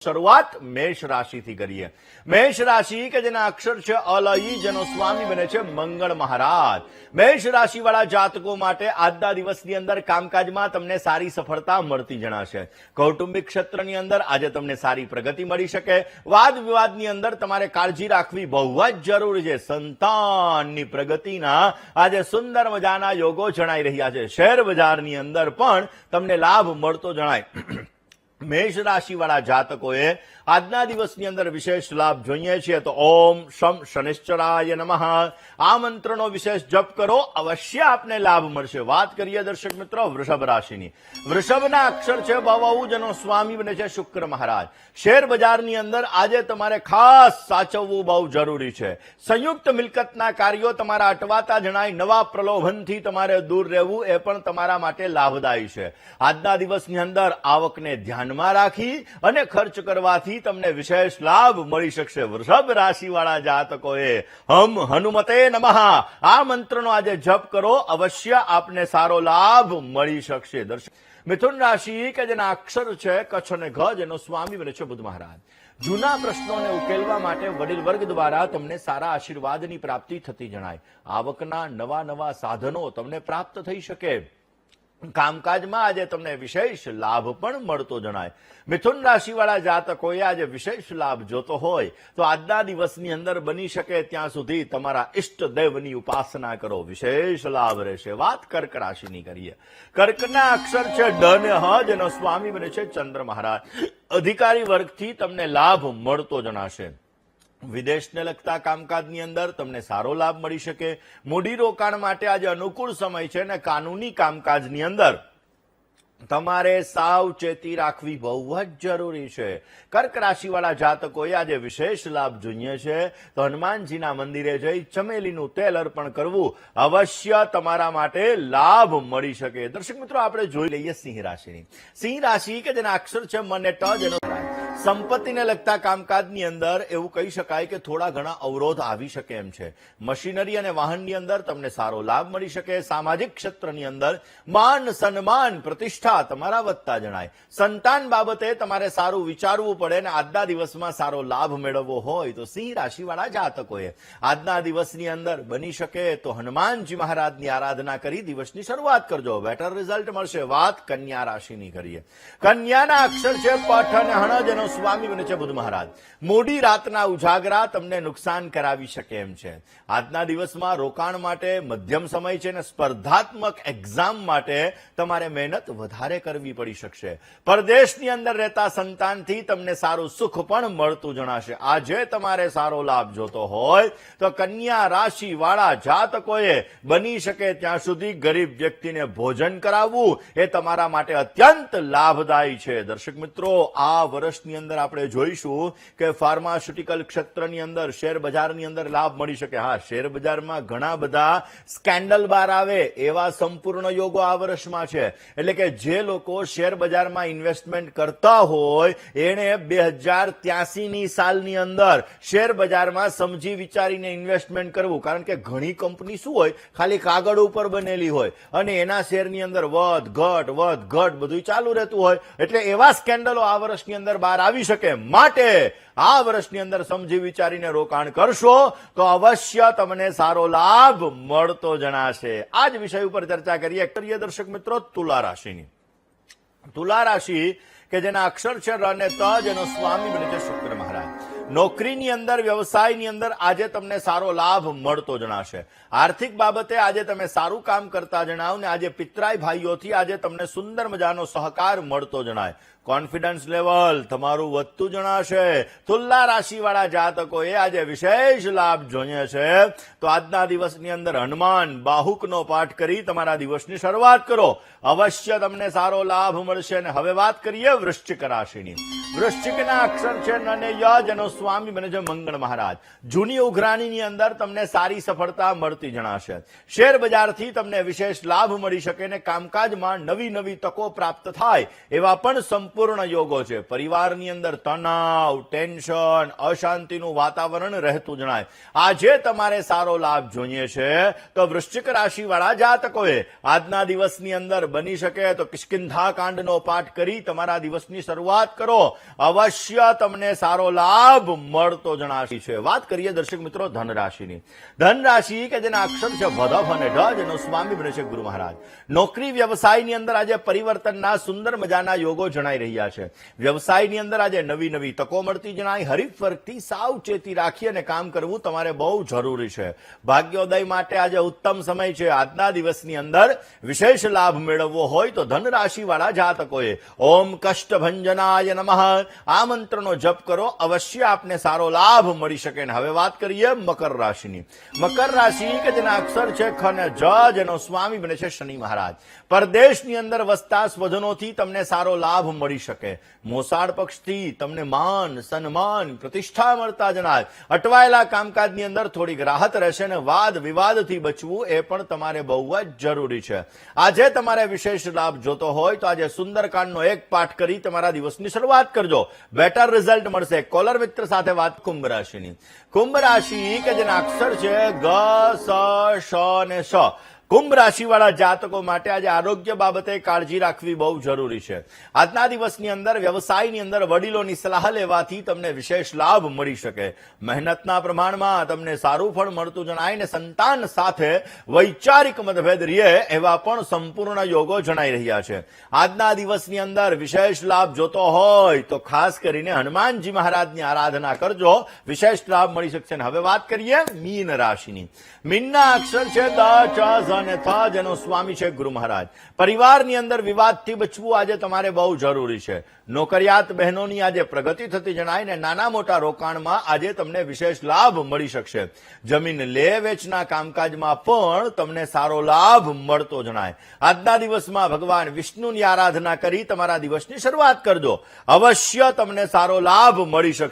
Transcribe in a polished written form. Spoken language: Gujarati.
શરૂઆત મેષ રાશિથી કરીએ। મેષ રાશિ કે જેના અક્ષર છે અલઈ, જેનો સ્વામી બને છે મંગળ મહારાજ। મેષ રાશિ વાળા જાતકો માટે આજના દિવસની અંદર કામકાજમાં તમને સારી સફળતા મળતી જણાશે। કૌટુંબિક ક્ષેત્રની અંદર આજે તમને સારી પ્રગતિ મળી શકે। વાદ વિવાદની અંદર તમારે કાળજી રાખવી બહુ જ જરૂરી છે। સંતાનની પ્રગતિના આજે સુંદર મજાના યોગો જણાઈ રહ્યા છે। શેર બજારની અંદર પણ તમને લાભ મળતો જણાય। મેષ રાશિ વાળા જાતકોએ આજના દિવસની અંદર વિશેષ લાભ જોઈએ છીએ તો ઓમ શમ શનિશ્ચરાય નમઃ આ મંત્રનો વિશેષ જપ કરો, અવશ્ય આપને લાભ મળશે। વાત કરીએ દર્શક મિત્રો વૃષભ રાશિની। વૃષભના અક્ષર છે બહુ, જેનો સ્વામી બને છે શુક્ર મહારાજ। શેર બજારની અંદર આજે તમારે ખાસ સાચવવું બહુ જરૂરી છે। સંયુક્ત મિલકતના કાર્યો તમારા અટવાતા જણાય। નવા પ્રલોભનથી તમારે દૂર રહેવું એ પણ તમારા માટે લાભદાયી છે। આજના દિવસની અંદર આવકને ધ્યાનમાં રાખી અને ખર્ચ કરવાથી તમને વિશેષ લાભ મળી શકશે। વૃષભ રાશિ વાળા જાતકોએ હમ હનુમતે નમઃ આ મંત્રનો આજે જપ કરો, અવશ્ય આપને સારો લાભ મળી શકશે। દર્શક મિથુન રાશિ કે જેના અક્ષર છે કચ્છ અને ઘ, જેનો સ્વામી બને છે બુધ મહારાજ। જૂના પ્રશ્નોને ઉકેલવા માટે વડીલ વર્ગ દ્વારા તમને સારા આશીર્વાદની પ્રાપ્તિ થતી જણાય। આવકના નવા સાધનો તમને પ્રાપ્ત થઈ શકે। કામકાજમાં આજે તમને વિશેષ લાભ પણ મળતો જણાય। મિથુન રાશિ વાળા જાતકોએ આજે વિશેષ લાભ જોતો હોય તો આજના દિવસની અંદર બની શકે ત્યાં સુધી તમારા ઇષ્ટદેવની ઉપાસના કરો, વિશેષ લાભ રહેશે। વાત કર્ક રાશિની કરીએ। કર્કના અક્ષર છે ડ ને હ, જેનો સ્વામી બને છે ચંદ્ર મહારાજ। અધિકારી વર્ગથી તમને લાભ મળતો જણાશે। વિદેશને લગતા કામકાજની અંદર તમને સારો લાભ મળી શકે। મૂડી રોકાણ માટે આજે અનુકૂળ સમય છે અને કાનૂની કામકાજની અંદર તમારે સાવચેતી રાખવી બહુ જ જરૂરી છે। કર્ક રાશિવાળા જાતકોએ આજે વિશેષ લાભ જોઈએ છે તો હનુમાનજીના મંદિરે જઈ ચમેલીનું તેલ અર્પણ કરવું અવશ્ય તમારા માટે લાભ મળી શકે। દર્શક મિત્રો આપણે જોઈ લઈએ સિંહ રાશિની। સિંહ રાશિ કે જેના અક્ષર છે મ ને ટ, જેનો સંપત્તિને લગતા કામકાજની અંદર એવું કહી શકાય કે થોડા ઘણા અવરોધ આવી શકે એમ છે। મશીનરી અને વાહનની અંદર તમને સારો લાભ મળી શકે। સામાજિક ક્ષેત્રની અંદર માન સન્માન પ્રતિષ્ઠા તમારા વધતા જણાય। સંતાન બાબતે તમારે સારું વિચારવું પડે અને આજના દિવસમાં સારો લાભ મેળવવો હોય તો સિંહ રાશિવાળા જાતકોએ આજના દિવસની અંદર બની શકે તો હનુમાનજી મહારાજની આરાધના કરી દિવસની શરૂઆત કરજો, બેટર રિઝલ્ટ મળશે। વાત કન્યા રાશિની કરીએ। કન્યાના અક્ષર છે પઠ અને હણ, જેનો સ્વામી બને છે બુધ મહારાજ। મોડી રાતના ઉજાગરા તમને નુકસાન કરાવી શકે એમ છે। આજના દિવસમાં રોકાણ માટે મધ્યમ સમય છે અને સ્પર્ધાત્મક એક્ઝામ માટે તમારે મહેનત વધારે કરવી પડી શકશે। પરદેશની અંદર રહેતા સંતાનથી તમને સારું સુખ પણ મળતું જણાશે। આજે તમારે સારો લાભ જોતો હોય તો કન્યા રાશિ વાળા જાતકોએ બની શકે ત્યાં સુધી ગરીબ વ્યક્તિને ભોજન કરાવવું એ તમારા માટે અત્યંત લાભદાયી છે। દર્શક મિત્રો આ વર્ષની અંદર આપણે જોઈશું કે ફાર્માસ્યુટિકલ ક્ષેત્રની અંદર શેર બજારની અંદર લાભ મળી શકે। હા, શેર બજારમાં ઘણા બધા સ્કેન્ડલ બહાર આવે એવા સંપૂર્ણ યોગો આ વર્ષમાં છે। એટલે કે જે લોકો શેર બજારમાં ઇન્વેસ્ટમેન્ટ કરતા હોય એને 2083ની સાલની અંદર શેર બજારમાં સમજી વિચારીને ઇન્વેસ્ટમેન્ટ કરવું, કારણ કે ઘણી કંપની શું હોય ખાલી કાગળ ઉપર બનેલી હોય અને એના શેરની અંદર વધ ઘટ બધું ચાલુ રહેતું હોય, એટલે એવા સ્કેન્ડલો આ વર્ષની અંદર બહાર આવી શકે। માટે આ વર્ષની અંદર સમજી વિચારીને રોકાણ કરશો તો અવશ્ય તમને સારો લાભ મળતો જણાશે। આ જ વિષય ઉપર ચર્ચા કરીએ દર્શક મિત્રો તુલા રાશિની। તુલા રાશિ કે જેના અક્ષર છે ર ને ત, જેનો સ્વામી બને છે શુક્ર મહારાજ। નોકરીની અંદર વ્યવસાયની અંદર આજે તમને સારો લાભ મળતો જણાશે। આર્થિક બાબતે આજે તમે સારું કામ કરતા જણાવ ને આજે પિતરાઈ ભાઈઓથી આજે તમને સુંદર મજાનો સહકાર મળતો જણાય। કોન્ફિડન્સ લેવલ તમારું વધતું જણાશે। તુલા રાશિ વાળા જાતકોએ આજે વિશેષ લાભ જોઈએ છે તો આજના દિવસની અંદર હનુમાન બાહુકનો પાઠ કરી તમારા દિવસની શરૂઆત કરો, અવશ્ય તમને સારો લાભ મળશે। અને હવે વાત કરીએ વૃશ્ચિક રાશિની। વૃશ્ચિકના અક્ષર છે ન ને ય, જેનો સ્વામી બને છે મંગળ મહારાજ। જૂની ઉઘરાણીની અંદર તમને સારી સફળતા મળતી જણાશે। શેર બજારથી તમને વિશેષ લાભ મળી શકે અને કામકાજમાં નવી તકો પ્રાપ્ત થાય એવા પણ સંપૂર્ણ યોગો છે. પરિવારની અંદર તણાવ, ટેન્શન, અશાંતિનું વાતાવરણ રહેતું જણાય. આજે તમારે સારો લાભ જોઈએ છે તો વૃશ્ચિક રાશિવાળા જાતકોએ આજના દિવસની અંદર બની શકે તો કિષ્કિંધા કાંડનો પાઠ કરી તમારા દિવસની શરૂઆત કરો. અવશ્ય તમને સારો લાભ મળતો જણાશે છે. વાત કરીએ દર્શક મિત્રો ધન રાશિની. ધન રાશિ કે જેના અક્ષર છે ભદભ અને ઢ, જેનો સ્વામી બને છે ગુરુ મહારાજ. નોકરી વ્યવસાયની અંદર આજે પરિવર્તનના સુંદર મજાના યોગો જણાઈ રહ્યા છે. વ્યવસાયની અંદર આજે નવી નવી તકો મળતી જણાય. હરીફ વર્ગથી સાવચેતી રાખી અને કામ કરવું તમારે બહુ જરૂરી છે. ભાગ્યોદય માટે આજે ઉત્તમ સમય છે. આજના દિવસની અંદર વિશેષ લાભ મેળવવો હોય તો ધન રાશિવાળા જાતકોએ ઓમ કષ્ટભંજનાય નમઃ આ મંત્રનો જપ કરો. અવશ્ય આપને સારો લાભ મળી શકે. હવે વાત કરીએ મકર રાશિની. મકર રાશિ કે જેના અક્ષર છે ખ અને જ, જેનો સ્વામી બને છે શનિ મહારાજ. પરદેશની અંદર વસતા સ્વજનોથી તમને સારો લાભ મળી શકે. મોસાળ પક્ષથી તમને માન, સન્માન, પ્રતિષ્ઠા મળતા જણાય. અટવાયેલા કામકાજની અંદર થોડીક રાહત રહેશે અને વાદ વિવાદથી બચવું એ પણ તમારે બહુ જ જરૂરી છે. આજે તમારે વિશેષ લાભ જોતો હોય તો આજે સુંદરકાંડનો એક પાઠ કરી તમારા દિવસની શરૂઆત કરજો. બેટર રિઝલ્ટ મળશે. કોલર મિત્ર સાથે વાત કુંભ રાશિની. કુંભ રાશિ કે જેના અક્ષર છે ગ, સ, શ અને શ. કુંભ રાશિવાળા જાતકો માટે આજે આરોગ્ય બાબતે કાળજી રાખવી બહુ જરૂરી છે. આજના દિવસની અંદર વ્યવસાયની અંદર વડીલોની સલાહ લેવાથી તમને વિશેષ લાભ મળી શકે. મહેનતના પ્રમાણમાં તમને સારું ફળ મળતું જણાય ને સંતાન સાથે વૈચારિક મતભેદ રહે એવા પણ સંપૂર્ણ યોગો જણાઈ રહ્યા છે. આજના દિવસની અંદર વિશેષ લાભ જોતો હોય તો ખાસ કરીને હનુમાનજી મહારાજની આરાધના કરજો. વિશેષ લાભ મળી શકશે. હવે વાત કરીએ મીન રાશિની. મીનના અક્ષર છે દ, ચ, ઝ અને થ, જેનો સ્વામી છે ગુરુ મહારાજ. પરિવારની અંદર વિવાદથી બચવું આજે તમારે બહુ જરૂરી છે. નોકરિયાત બહેનોની આજે પ્રગતિ થતી જણાય ને નાના મોટા રોકાણમાં આજે તમને વિશેષ લાભ મળી શકશે. જમીન લે વેચના કામકાજમાં પણ તમને સારો લાભ મળતો જણાય. આજના દિવસમાં ભગવાન વિષ્ણુની આરાધના કરી તમારા દિવસની શરૂઆત કરજો. અવશ્ય તમને સારો લાભ મળી શકશે.